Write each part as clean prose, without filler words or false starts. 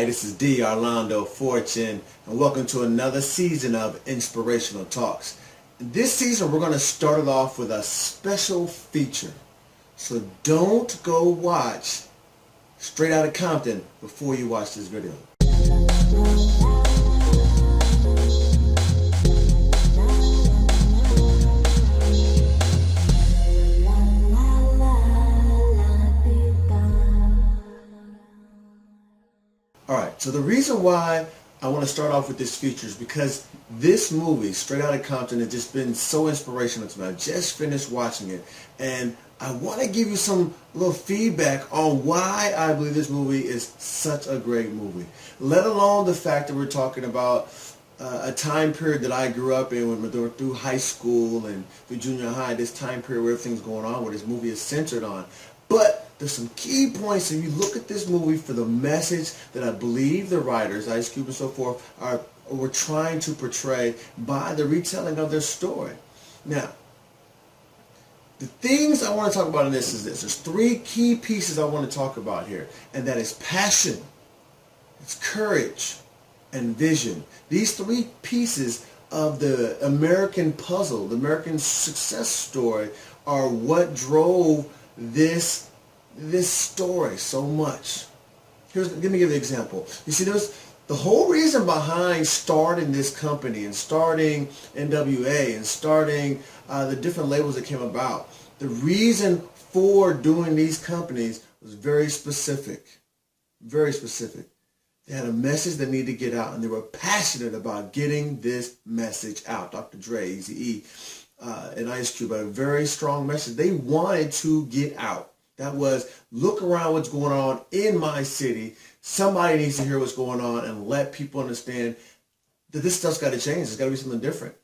Hi, this is D. Orlando Fortune, and welcome to another season of Inspirational Talks. This season, we're going to start it off with a special feature. So don't go watch Straight Outta Compton before you watch this video. Alright, so the reason why I want to start off with this feature is because this movie, Straight Outta Compton, has just been so inspirational to me. I just finished watching it, and I want to give you some little feedback on why I believe this movie is such a great movie. Let alone the fact that we're talking about a time period that I grew up in when we were through high school and through junior high, this time period where everything's going on, where this movie is centered on. But there's some key points if you look at this movie for the message that I believe the writers, Ice Cube and so forth, were trying to portray by the retelling of their story. Now, the things I want to talk about in this is this. There's three key pieces I want to talk about here, and that is passion, it's courage, and vision. These three pieces of the American puzzle, the American success story, are what drove this story so much. Let me give you an example. You see, the whole reason behind starting this company and starting NWA and starting the different labels that came about, the reason for doing these companies was very specific. Very specific. They had a message that needed to get out, and they were passionate about getting this message out. Dr. Dre, Eazy-E, and Ice Cube had a very strong message they wanted to get out. That was, look around what's going on in my city. Somebody needs to hear what's going on and let people understand that this stuff's got to change. There's got to be something different.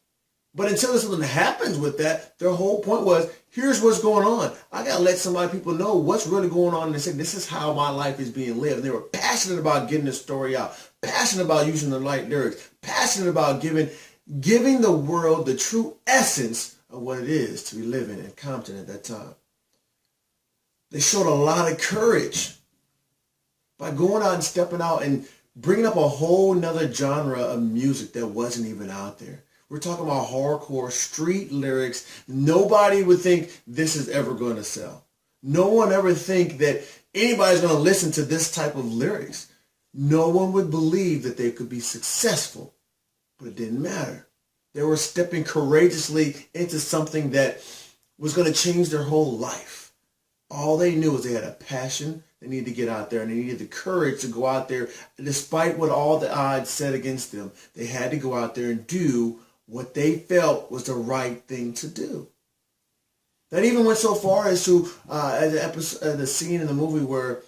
But until there's something happens with that, their whole point was, here's what's going on. I got to let people know what's really going on in the city. This is how my life is being lived. And they were passionate about getting this story out, passionate about using the right lyrics, passionate about giving the world the true essence of what it is to be living in Compton at that time. They showed a lot of courage by going out and stepping out and bringing up a whole nother genre of music that wasn't even out there. We're talking about hardcore street lyrics. Nobody would think this is ever going to sell. No one ever think that anybody's going to listen to this type of lyrics. No one would believe that they could be successful, but it didn't matter. They were stepping courageously into something that was going to change their whole life. All they knew was they had a passion. They needed to get out there, and they needed the courage to go out there. Despite what all the odds said against them, they had to go out there and do what they felt was the right thing to do. That even went so far as to the scene in the movie where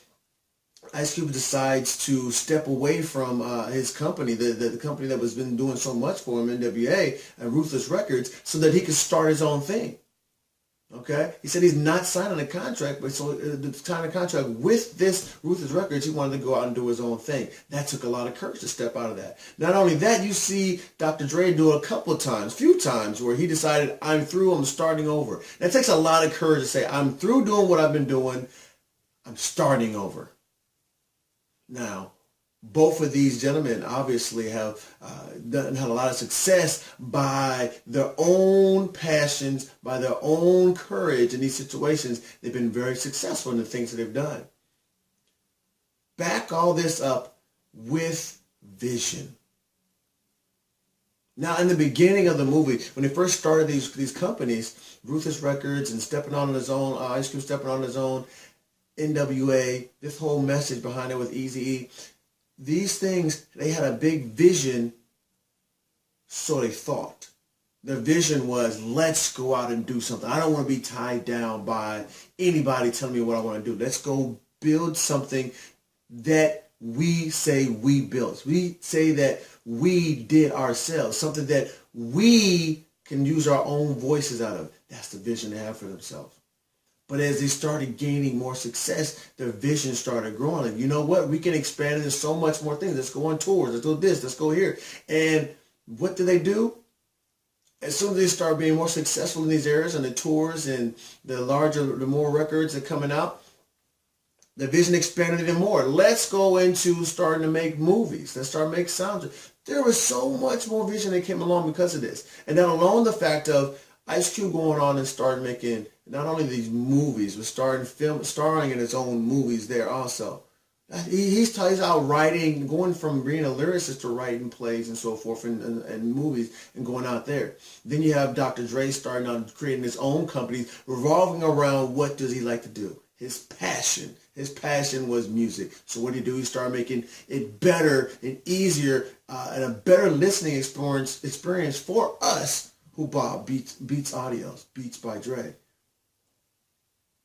Ice Cube decides to step away from his company, the company that was been doing so much for him, NWA and Ruthless Records, so that he could start his own thing. Okay? He said he's not signing a contract, but so to sign a contract with this Ruthless Records, he wanted to go out and do his own thing. That took a lot of courage to step out of that. Not only that, you see Dr. Dre do it a few times, where he decided, I'm through, I'm starting over. That takes a lot of courage to say, I'm through doing what I've been doing, I'm starting over. Now, both of these gentlemen obviously have had a lot of success by their own passions, by their own courage in these situations. They've been very successful in the things that they've done. Back all this up with vision. Now, in the beginning of the movie, when they first started these companies, Ruthless Records and stepping on his own, Ice Cube stepping on his own, NWA, this whole message behind it with Eazy-E, these things, they had a big vision, so they thought. Their vision was, let's go out and do something. I don't want to be tied down by anybody telling me what I want to do. Let's go build something that we say we built. We say that we did ourselves, something that we can use our own voices out of. That's the vision they have for themselves. But as they started gaining more success, their vision started growing. And you know what? We can expand into so much more things. Let's go on tours. Let's do this. Let's go here. And what do? As soon as they start being more successful in these areas and the tours and the more records that are coming out, The vision expanded even more. Let's go into starting to make movies. Let's start making sounds. There was so much more vision that came along because of this. And then along the fact of Ice Cube going on and started making not only these movies, but starring in his own movies there also. He's out writing, going from being a lyricist to writing plays and so forth and movies and going out there. Then you have Dr. Dre starting out creating his own companies revolving around what does he like to do? His passion. His passion was music. So what did he do? He started making it better and easier and a better listening experience for us who bought Beats Audios, Beats by Dre.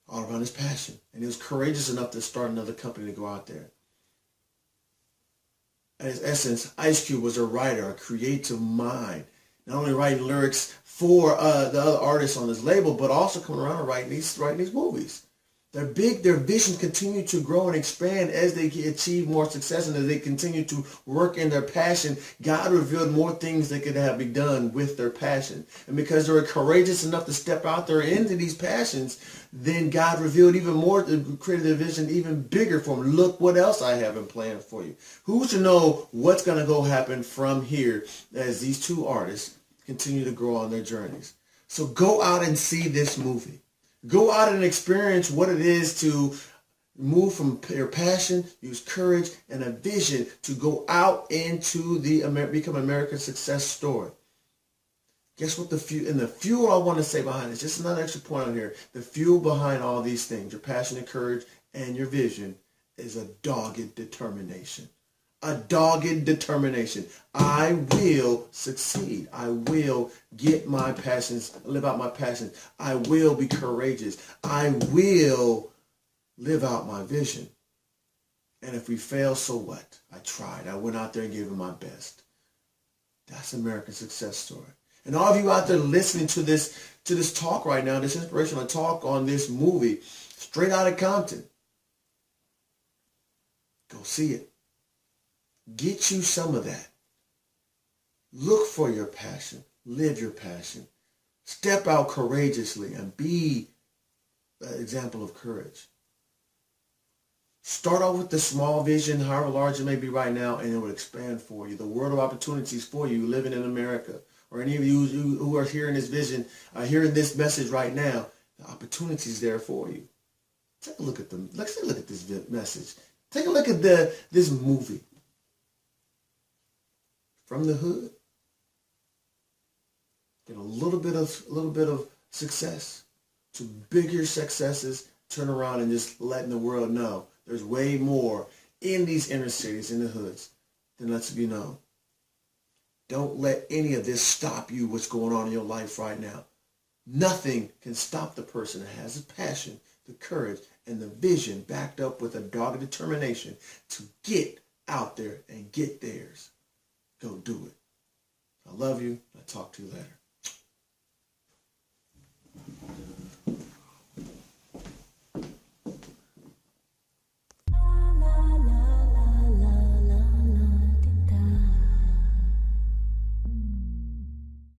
All around his passion. And he was courageous enough to start another company to go out there. In his essence, Ice Cube was a writer, a creative mind. Not only writing lyrics for the other artists on his label, but also coming around and writing these movies. Their vision continued to grow and expand as they achieve more success and as they continue to work in their passion. God revealed more things that could have been done with their passion. And because they were courageous enough to step out there into these passions, then God revealed even more, created a vision even bigger for them. Look what else I have in plan for you. Who's to know what's going to go happen from here as these two artists continue to grow on their journeys. So go out and see this movie. Go out and experience what it is to move from your passion, use courage, and a vision to go out into become America's success story. Guess what the fuel I want to say behind it, just another extra point on here, the fuel behind all these things, your passion and courage and your vision, is a dogged determination. A dogged determination. I will succeed. I will get my passions, live out my passions. I will be courageous. I will live out my vision. And if we fail, so what? I tried. I went out there and gave it my best. That's American success story. And all of you out there listening to this talk right now, this inspirational talk on this movie, Straight Outta Compton, go see it. Get you some of that. Look for your passion. Live your passion. Step out courageously and be an example of courage. Start off with the small vision, however large it may be right now, and it will expand for you. The world of opportunities for you living in America, or any of you who are hearing this vision, hearing this message right now, the opportunities there for you. Take a look at them. Let's take a look at this message. Take a look at this movie. From the hood, get a little bit of success to bigger successes, turn around and just letting the world know there's way more in these inner cities, in the hoods, than lets it be known. Don't let any of this stop you, what's going on in your life right now. Nothing can stop the person that has the passion, the courage, and the vision backed up with a dogged determination to get out there and get theirs. Go do it. I love you. I'll talk to you later.